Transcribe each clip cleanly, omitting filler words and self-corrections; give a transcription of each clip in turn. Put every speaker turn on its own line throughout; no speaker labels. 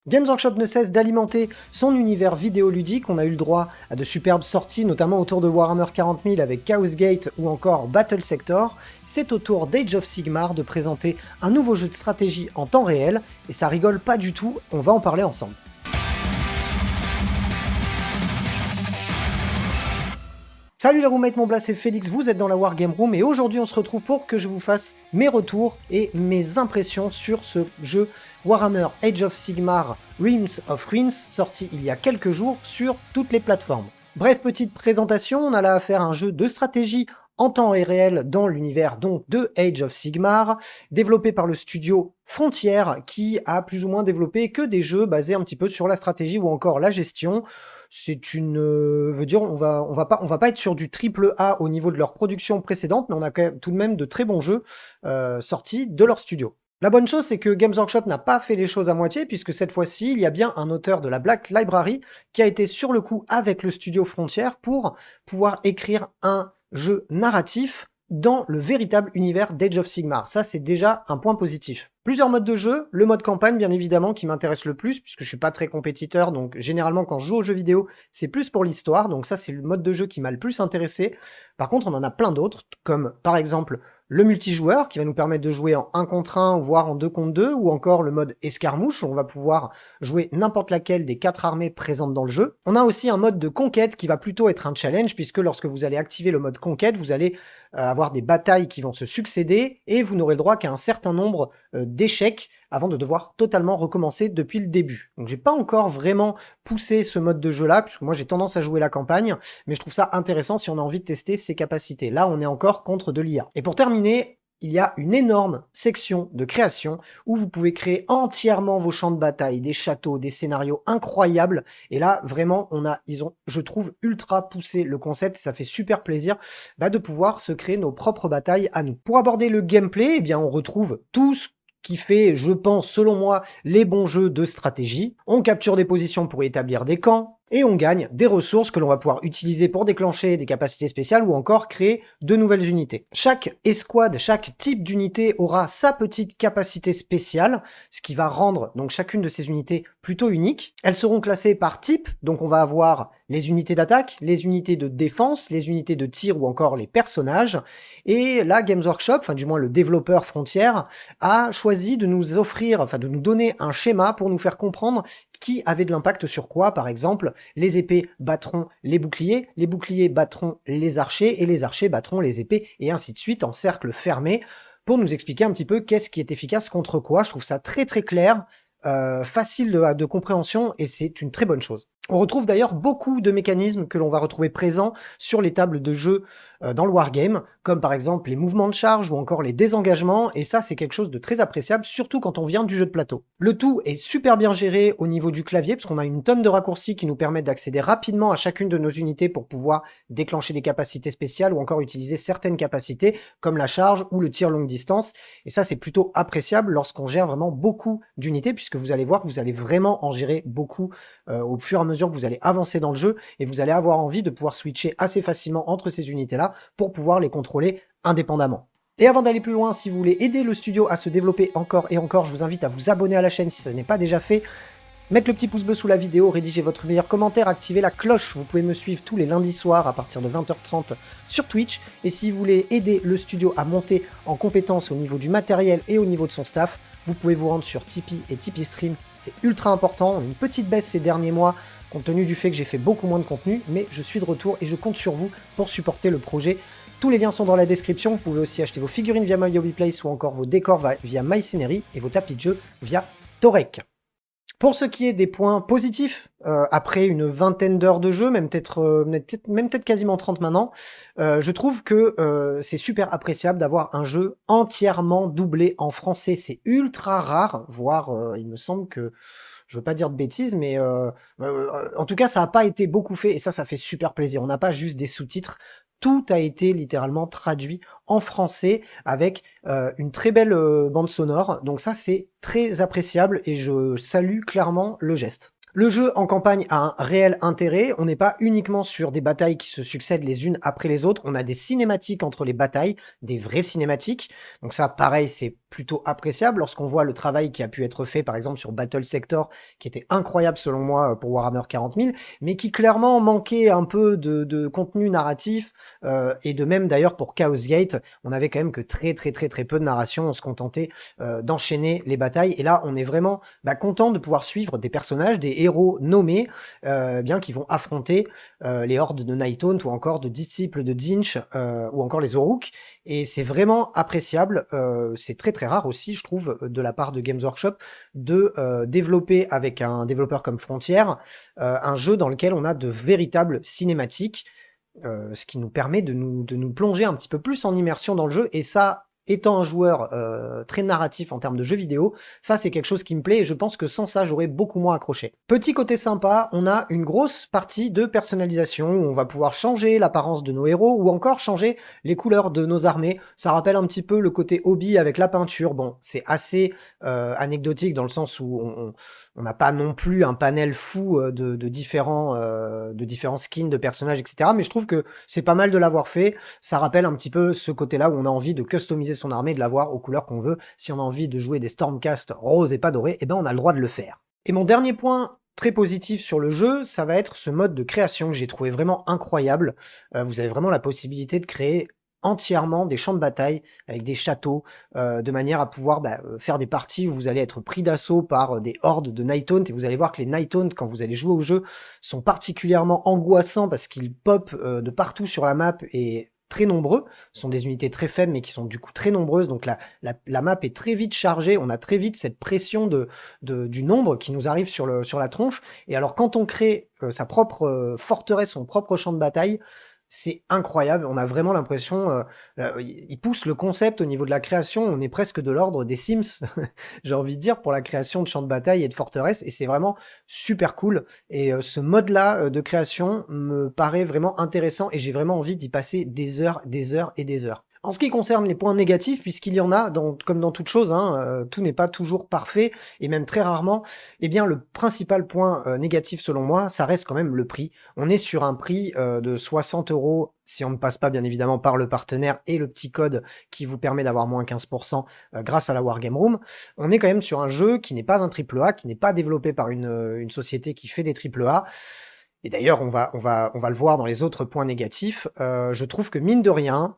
Games Workshop ne cesse d'alimenter son univers vidéoludique. On a eu le droit à de superbes sorties, notamment autour de Warhammer 40 000 avec Chaos Gate ou encore Battle Sector. C'est au tour d'Age of Sigmar de présenter un nouveau jeu de stratégie en temps réel, et ça rigole pas du tout, on va en parler ensemble. Salut les roommates, mon blast, c'est Félix, vous êtes dans la Wargame Room et aujourd'hui on se retrouve pour que je vous fasse mes retours et mes impressions sur ce jeu Warhammer Age of Sigmar Realms of Ruins, sorti il y a quelques jours sur toutes les plateformes. Bref, petite présentation, on a là à faire un jeu de stratégie en temps réel dans l'univers donc de Age of Sigmar, développé par le studio Frontier, qui a plus ou moins développé que des jeux basés un petit peu sur la stratégie ou encore la gestion. C'est une, veut dire, on va pas être sur du triple A au niveau de leur production précédente, mais on a quand même tout de même de très bons jeux sortis de leur studio. La bonne chose, c'est que Games Workshop n'a pas fait les choses à moitié, puisque cette fois-ci, il y a bien un auteur de la Black Library qui a été sur le coup avec le studio Frontier pour pouvoir écrire un jeu narratif dans le véritable univers d'Age of Sigmar. Ça, c'est déjà un point positif. Plusieurs modes de jeu, le mode campagne bien évidemment qui m'intéresse le plus, puisque je suis pas très compétiteur, donc généralement quand je joue aux jeux vidéo, c'est plus pour l'histoire, donc ça c'est le mode de jeu qui m'a le plus intéressé. Par contre, on en a plein d'autres, comme par exemple le multijoueur, qui va nous permettre de jouer en 1 contre 1, voire en 2 contre 2, ou encore le mode escarmouche, où on va pouvoir jouer n'importe laquelle des 4 armées présentes dans le jeu. On a aussi un mode de conquête qui va plutôt être un challenge, puisque lorsque vous allez activer le mode conquête, vous allez avoir des batailles qui vont se succéder, et vous n'aurez le droit qu'à un certain nombre d'échecs avant de devoir totalement recommencer depuis le début. Donc j'ai pas encore vraiment poussé ce mode de jeu là, puisque moi j'ai tendance à jouer la campagne, mais je trouve ça intéressant si on a envie de tester ses capacités. Là on est encore contre de l'IA. Et pour terminer, il y a une énorme section de création où vous pouvez créer entièrement vos champs de bataille, des châteaux, des scénarios incroyables. Et là, vraiment, ils ont, je trouve, ultra poussé le concept. Ça fait super plaisir de pouvoir se créer nos propres batailles à nous. Pour aborder le gameplay, eh bien, on retrouve tout ce qui fait, je pense, selon moi, les bons jeux de stratégie. On capture des positions pour établir des camps, et on gagne des ressources que l'on va pouvoir utiliser pour déclencher des capacités spéciales ou encore créer de nouvelles unités. Chaque escouade, chaque type d'unité aura sa petite capacité spéciale, ce qui va rendre donc chacune de ces unités plutôt uniques. Elles seront classées par type, donc on va avoir les unités d'attaque, les unités de défense, les unités de tir ou encore les personnages. Et là, Games Workshop, enfin du moins le développeur Frontier, a choisi de nous offrir, enfin de nous donner un schéma pour nous faire comprendre qui avait de l'impact sur quoi. Par exemple, les épées battront les boucliers battront les archers, et les archers battront les épées, et ainsi de suite, en cercle fermé, pour nous expliquer un petit peu qu'est-ce qui est efficace contre quoi. Je trouve ça très très clair, facile de compréhension, et c'est une très bonne chose. On retrouve d'ailleurs beaucoup de mécanismes que l'on va retrouver présents sur les tables de jeu dans le Wargame, comme par exemple les mouvements de charge ou encore les désengagements, et ça c'est quelque chose de très appréciable, surtout quand on vient du jeu de plateau. Le tout est super bien géré au niveau du clavier, parce qu'on a une tonne de raccourcis qui nous permettent d'accéder rapidement à chacune de nos unités pour pouvoir déclencher des capacités spéciales ou encore utiliser certaines capacités, comme la charge ou le tir longue distance, et ça c'est plutôt appréciable lorsqu'on gère vraiment beaucoup d'unités, puisque vous allez voir que vous allez vraiment en gérer beaucoup au fur et à mesure que vous allez avancer dans le jeu, et vous allez avoir envie de pouvoir switcher assez facilement entre ces unités-là pour pouvoir les contrôler indépendamment. Et avant d'aller plus loin, si vous voulez aider le studio à se développer encore et encore, je vous invite à vous abonner à la chaîne si ça n'est pas déjà fait, mettre le petit pouce bleu sous la vidéo, rédiger votre meilleur commentaire, activer la cloche. Vous pouvez me suivre tous les lundis soirs à partir de 20h30 sur Twitch. Et si vous voulez aider le studio à monter en compétences au niveau du matériel et au niveau de son staff, vous pouvez vous rendre sur Tipeee et Tipeee Stream. C'est ultra important. On a une petite baisse ces derniers mois, compte tenu du fait que j'ai fait beaucoup moins de contenu, mais je suis de retour et je compte sur vous pour supporter le projet. Tous les liens sont dans la description. Vous pouvez aussi acheter vos figurines via My Hobby Place ou encore vos décors via MyScenery et vos tapis de jeu via Torek. Pour ce qui est des points positifs, après une vingtaine d'heures de jeu, même peut-être quasiment 30 maintenant, je trouve que c'est super appréciable d'avoir un jeu entièrement doublé en français. C'est ultra rare, voire il me semble que, je veux pas dire de bêtises, mais en tout cas ça n'a pas été beaucoup fait, et ça fait super plaisir. On n'a pas juste des sous-titres. Tout a été littéralement traduit en français avec une très belle bande sonore. Donc ça, c'est très appréciable et je salue clairement le geste. Le jeu en campagne a un réel intérêt, on n'est pas uniquement sur des batailles qui se succèdent les unes après les autres, on a des cinématiques entre les batailles, des vraies cinématiques, donc ça pareil c'est plutôt appréciable lorsqu'on voit le travail qui a pu être fait par exemple sur Battle Sector, qui était incroyable selon moi pour Warhammer 40 000, mais qui clairement manquait un peu de contenu narratif, et de même d'ailleurs pour Chaos Gate, on avait quand même que très peu de narration, on se contentait d'enchaîner les batailles, et là on est vraiment content de pouvoir suivre des personnages, des héros nommés, bien qui vont affronter les hordes de Nighthaunt ou encore de disciples de Tzeentch, ou encore les Orruk, et c'est vraiment appréciable. C'est très rare aussi, je trouve, de la part de Games Workshop, de développer avec un développeur comme Frontier un jeu dans lequel on a de véritables cinématiques, ce qui nous permet de nous plonger un petit peu plus en immersion dans le jeu, et ça, étant un joueur très narratif en termes de jeux vidéo, ça c'est quelque chose qui me plaît, et je pense que sans ça j'aurais beaucoup moins accroché. Petit côté sympa, on a une grosse partie de personnalisation, où on va pouvoir changer l'apparence de nos héros, ou encore changer les couleurs de nos armées. Ça rappelle un petit peu le côté hobby avec la peinture. Bon, c'est assez anecdotique dans le sens où on n'a pas non plus un panel fou de différents skins de personnages, etc. Mais je trouve que c'est pas mal de l'avoir fait. Ça rappelle un petit peu ce côté-là où on a envie de customiser son armée, de l'avoir aux couleurs qu'on veut. Si on a envie de jouer des Stormcast roses et pas dorés, eh ben on a le droit de le faire. Et mon dernier point très positif sur le jeu, ça va être ce mode de création que j'ai trouvé vraiment incroyable. Vous avez vraiment la possibilité de créer entièrement des champs de bataille avec des châteaux, de manière à pouvoir faire des parties où vous allez être pris d'assaut par des hordes de Nighthaunt, et vous allez voir que les Nighthaunt, quand vous allez jouer au jeu, sont particulièrement angoissants parce qu'ils pop de partout sur la map et très nombreux. Ce sont des unités très faibles mais qui sont du coup très nombreuses, donc la map est très vite chargée, on a très vite cette pression du nombre qui nous arrive sur la tronche, et alors quand on crée sa propre forteresse, son propre champ de bataille, c'est incroyable, on a vraiment l'impression, il pousse le concept au niveau de la création, on est presque de l'ordre des Sims, j'ai envie de dire, pour la création de champs de bataille et de forteresses, et c'est vraiment super cool, et ce mode-là de création me paraît vraiment intéressant, et j'ai vraiment envie d'y passer des heures et des heures. En ce qui concerne les points négatifs, puisqu'il y en a, comme dans toute chose, tout n'est pas toujours parfait, et même très rarement, eh bien le principal point négatif selon moi, ça reste quand même le prix. On est sur un prix de 60 € si on ne passe pas bien évidemment par le partenaire et le petit code qui vous permet d'avoir moins 15% grâce à la Wargame Room. On est quand même sur un jeu qui n'est pas un AAA, qui n'est pas développé par une société qui fait des AAA. Et d'ailleurs, on va le voir dans les autres points négatifs. Je trouve que mine de rien,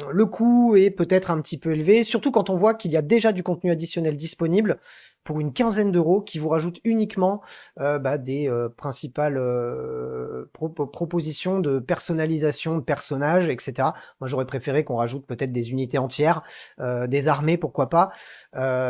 le coût est peut-être un petit peu élevé, surtout quand on voit qu'il y a déjà du contenu additionnel disponible pour une quinzaine d'euros qui vous rajoute uniquement des principales propositions de personnalisation de personnages, etc. Moi j'aurais préféré qu'on rajoute peut-être des unités entières, des armées, pourquoi pas.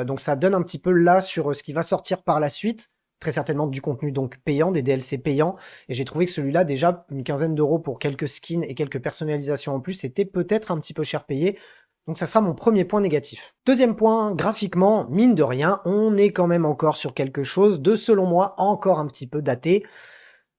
Donc ça donne un petit peu là sur ce qui va sortir par la suite. Très certainement du contenu donc payant, des DLC payants, et j'ai trouvé que celui-là, déjà, une quinzaine d'euros pour quelques skins et quelques personnalisations en plus, c'était peut-être un petit peu cher payé, donc ça sera mon premier point négatif. Deuxième point, graphiquement, mine de rien, on est quand même encore sur quelque chose de, selon moi, encore un petit peu daté,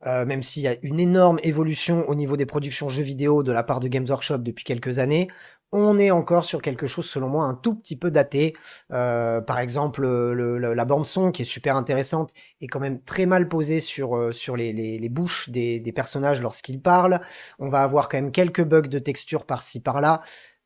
même s'il y a une énorme évolution au niveau des productions jeux vidéo de la part de Games Workshop depuis quelques années, on est encore sur quelque chose, selon moi, un tout petit peu daté. Par exemple, la bande-son, qui est super intéressante, est quand même très mal posée sur les bouches des personnages lorsqu'ils parlent. On va avoir quand même quelques bugs de texture par-ci, par-là.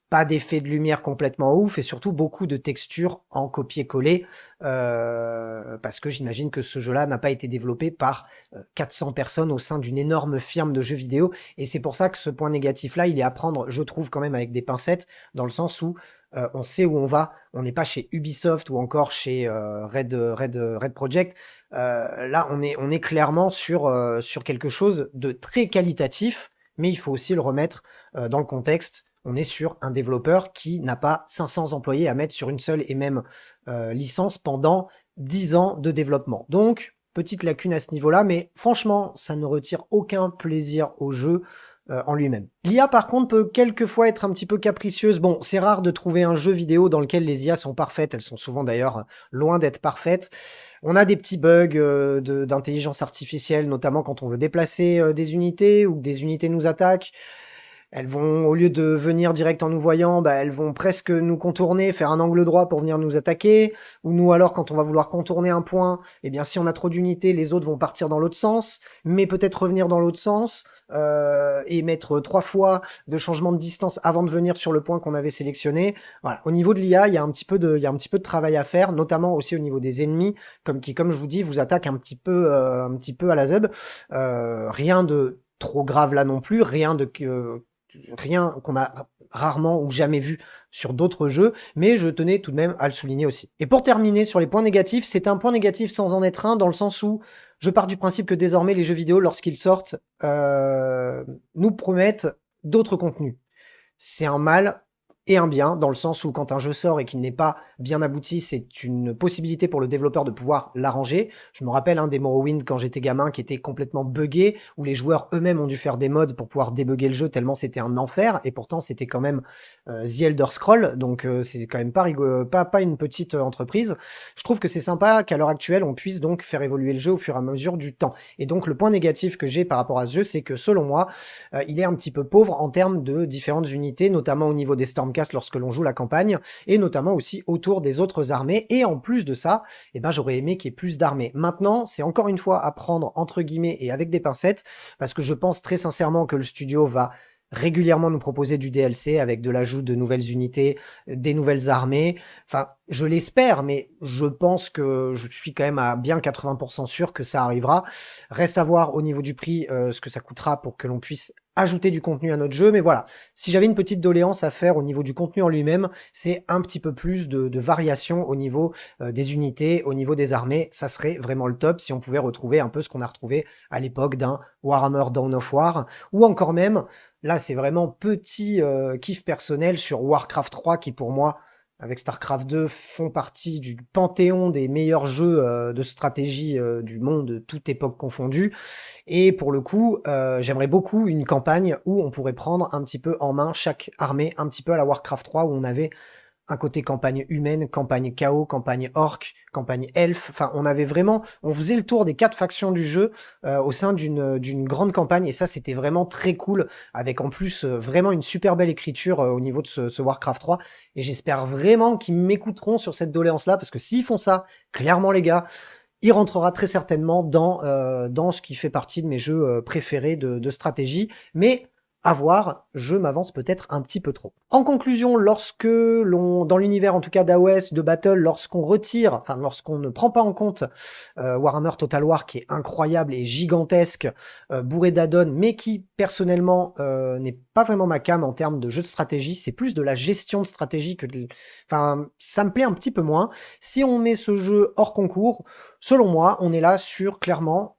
Pas d'effet de lumière complètement ouf, et surtout beaucoup de textures en copier-coller, parce que j'imagine que ce jeu-là n'a pas été développé par 400 personnes au sein d'une énorme firme de jeux vidéo, et c'est pour ça que ce point négatif-là, il est à prendre, je trouve, quand même avec des pincettes, dans le sens où on sait où on va, on n'est pas chez Ubisoft ou encore chez Red Project. Là, on est clairement sur quelque chose de très qualitatif, mais il faut aussi le remettre dans le contexte. On est sur un développeur qui n'a pas 500 employés à mettre sur une seule et même licence pendant 10 ans de développement. Donc, petite lacune à ce niveau-là, mais franchement, ça ne retire aucun plaisir au jeu en lui-même. L'IA, par contre, peut quelquefois être un petit peu capricieuse. Bon, c'est rare de trouver un jeu vidéo dans lequel les IA sont parfaites. Elles sont souvent d'ailleurs loin d'être parfaites. On a des petits bugs d'intelligence artificielle, notamment quand on veut déplacer des unités ou que des unités nous attaquent. Elles vont, au lieu de venir direct en nous voyant, bah, elles vont presque nous contourner, faire un angle droit pour venir nous attaquer. Ou nous alors, quand on va vouloir contourner un point, eh bien si on a trop d'unités, les autres vont partir dans l'autre sens, mais peut-être revenir dans l'autre sens, et mettre 3 fois de changement de distance avant de venir sur le point qu'on avait sélectionné. Voilà. Au niveau de l'IA, il y a un petit peu de travail à faire, notamment aussi au niveau des ennemis, qui, comme je vous dis, vous attaquent un petit peu à la ZUB. Rien de trop grave là non plus, rien qu'on a rarement ou jamais vu sur d'autres jeux, mais je tenais tout de même à le souligner aussi. Et pour terminer sur les points négatifs, c'est un point négatif sans en être un, dans le sens où je pars du principe que désormais les jeux vidéo, lorsqu'ils sortent, nous promettent d'autres contenus. C'est un mal et un bien, dans le sens où quand un jeu sort et qu'il n'est pas bien abouti, c'est une possibilité pour le développeur de pouvoir l'arranger. Je me rappelle des Morrowind quand j'étais gamin qui était complètement buggé, où les joueurs eux-mêmes ont dû faire des mods pour pouvoir débugger le jeu tellement c'était un enfer, et pourtant c'était quand même The Elder Scrolls, donc c'est quand même pas une petite entreprise. Je trouve que c'est sympa qu'à l'heure actuelle on puisse donc faire évoluer le jeu au fur et à mesure du temps. Et donc le point négatif que j'ai par rapport à ce jeu, c'est que selon moi, il est un petit peu pauvre en termes de différentes unités, notamment au niveau des Stormcast lorsque l'on joue la campagne, et notamment aussi autour des autres armées, et en plus de ça, eh ben, j'aurais aimé qu'il y ait plus d'armées. Maintenant, c'est encore une fois à prendre entre guillemets et avec des pincettes, parce que je pense très sincèrement que le studio va régulièrement nous proposer du DLC avec de l'ajout de nouvelles unités, des nouvelles armées. Enfin, je l'espère, mais je pense que je suis quand même à bien 80% sûr que ça arrivera. Reste à voir au niveau du prix ce que ça coûtera pour que l'on puisse ajouter du contenu à notre jeu. Mais voilà, si j'avais une petite doléance à faire au niveau du contenu en lui-même, c'est un petit peu plus de variation au niveau des unités, au niveau des armées. Ça serait vraiment le top si on pouvait retrouver un peu ce qu'on a retrouvé à l'époque d'un Warhammer Dawn of War, ou encore même, là c'est vraiment petit kiff personnel sur Warcraft 3 qui pour moi, avec StarCraft 2, font partie du panthéon des meilleurs jeux de stratégie du monde, toute époque confondue. Et pour le coup, j'aimerais beaucoup une campagne où on pourrait prendre un petit peu en main chaque armée, un petit peu à la Warcraft 3, où on avait un côté campagne humaine, campagne chaos, campagne orc, campagne elfe. Enfin, on faisait le tour des 4 factions du jeu au sein d'une grande campagne, et ça c'était vraiment très cool, avec en plus vraiment une super belle écriture au niveau de ce Warcraft 3. Et j'espère vraiment qu'ils m'écouteront sur cette doléance-là, parce que s'ils font ça, clairement les gars, il rentrera très certainement dans ce qui fait partie de mes jeux préférés de stratégie. Mais à voir, je m'avance peut-être un petit peu trop. En conclusion, dans l'univers en tout cas d'AOS, de Battle, lorsqu'on ne prend pas en compte Warhammer Total War, qui est incroyable et gigantesque, bourré d'add-ons, mais qui personnellement n'est pas vraiment ma came en termes de jeu de stratégie, c'est plus de la gestion de stratégie Enfin, ça me plaît un petit peu moins. Si on met ce jeu hors concours, selon moi, on est là sur clairement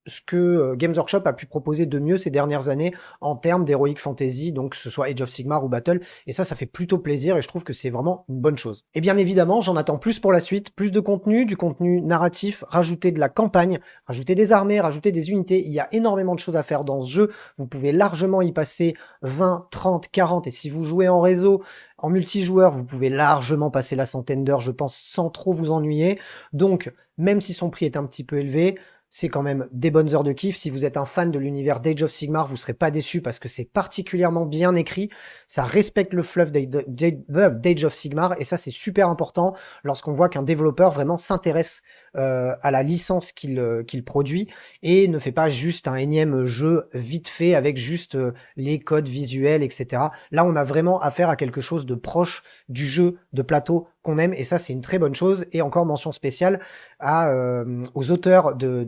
ce que Games Workshop a pu proposer de mieux ces dernières années en termes d'Heroic Fantasy, donc que ce soit Age of Sigmar ou Battle, et ça fait plutôt plaisir, et je trouve que c'est vraiment une bonne chose. Et bien évidemment, j'en attends plus pour la suite, plus de contenu, du contenu narratif, rajouter de la campagne, rajouter des armées, rajouter des unités. Il y a énormément de choses à faire dans ce jeu, vous pouvez largement y passer 20, 30, 40, et si vous jouez en réseau, en multijoueur, vous pouvez largement passer la centaine d'heures, je pense, sans trop vous ennuyer. Donc, même si son prix est un petit peu élevé, c'est quand même des bonnes heures de kiff. Si vous êtes un fan de l'univers d'Age of Sigmar, vous serez pas déçu parce que c'est particulièrement bien écrit. Ça respecte le fluff d'Age of Sigmar, et ça c'est super important lorsqu'on voit qu'un développeur vraiment s'intéresse à la licence qu'il produit et ne fait pas juste un énième jeu vite fait avec juste les codes visuels, etc. Là, on a vraiment affaire à quelque chose de proche du jeu de plateau qu'on aime, et ça c'est une très bonne chose. Et encore mention spéciale aux auteurs de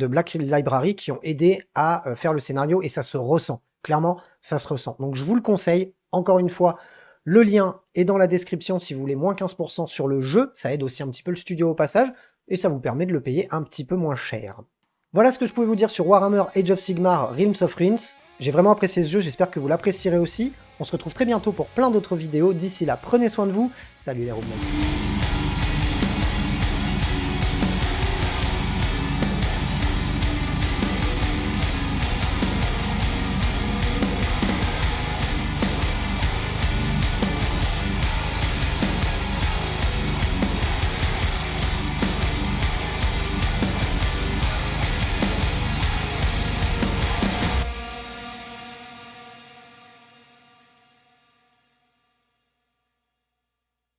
Black Library qui ont aidé à faire le scénario, et ça se ressent, clairement ça se ressent. Donc je vous le conseille, encore une fois, le lien est dans la description si vous voulez moins 15% sur le jeu, ça aide aussi un petit peu le studio au passage, et ça vous permet de le payer un petit peu moins cher. Voilà ce que je pouvais vous dire sur Warhammer Age of Sigmar Realms of Ruins. J'ai vraiment apprécié ce jeu, j'espère que vous l'apprécierez aussi. On se retrouve très bientôt pour plein d'autres vidéos. D'ici là, prenez soin de vous. Salut les robots.